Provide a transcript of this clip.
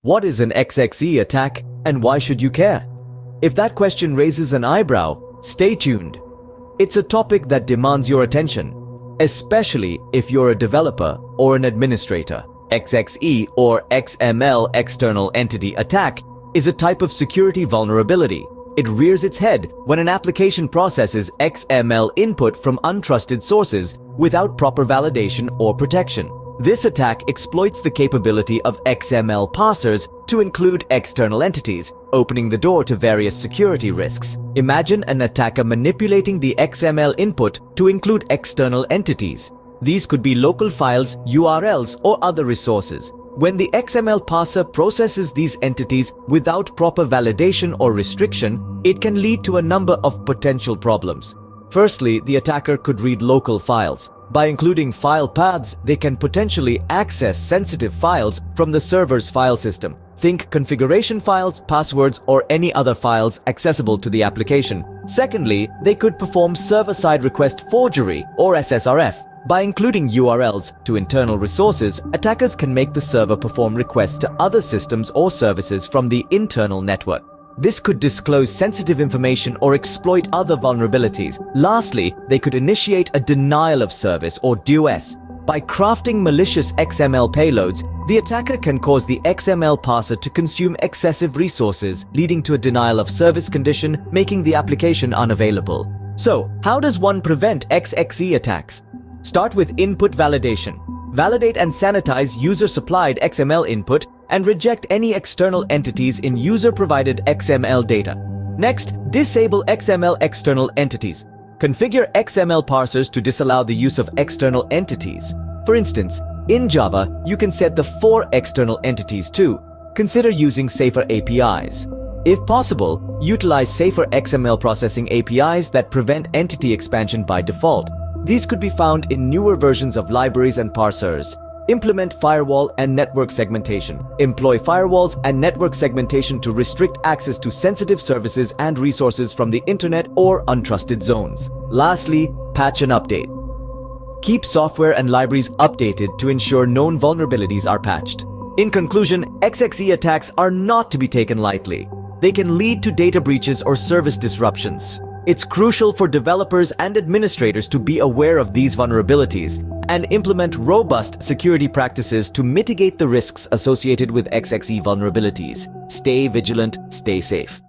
What is an XXE attack and why should you care? If that question raises an eyebrow, stay tuned. It's a topic that demands your attention, especially if you're a developer or an administrator. XXE or XML external entity attack is a type of security vulnerability. It rears its head when an application processes XML input from untrusted sources without proper validation or protection. This attack exploits the capability of XML parsers to include external entities, opening the door to various security risks. Imagine an attacker manipulating the XML input to include external entities. These could be local files, URLs, or other resources. When the XML parser processes these entities without proper validation or restriction, it can lead to a number of potential problems. Firstly, the attacker could read local files. By including file paths, they can potentially access sensitive files from the server's file system. Think configuration files, passwords, or any other files accessible to the application. Secondly, they could perform server-side request forgery or SSRF. By including URLs to internal resources, attackers can make the server perform requests to other systems or services from the internal network. This could disclose sensitive information or exploit other vulnerabilities. Lastly, they could initiate a denial of service or DOS. By crafting malicious XML payloads, the attacker can cause the XML parser to consume excessive resources, leading to a denial of service condition, making the application unavailable. So, how does one prevent XXE attacks? Start with input validation. Validate and sanitize user-supplied XML input and reject any external entities in user-provided XML data. Next, disable XML external entities. Configure XML parsers to disallow the use of external entities. For instance, in Java, you can set the for external entities too. Consider using safer APIs. If possible, utilize safer XML processing APIs that prevent entity expansion by default. These could be found in newer versions of libraries and parsers. Implement firewall and network segmentation. Employ firewalls and network segmentation to restrict access to sensitive services and resources from the internet or untrusted zones. Lastly, patch and update. Keep software and libraries updated to ensure known vulnerabilities are patched. In conclusion, XXE attacks are not to be taken lightly. They can lead to data breaches or service disruptions. It's crucial for developers and administrators to be aware of these vulnerabilities and implement robust security practices to mitigate the risks associated with XXE vulnerabilities. Stay vigilant, stay safe.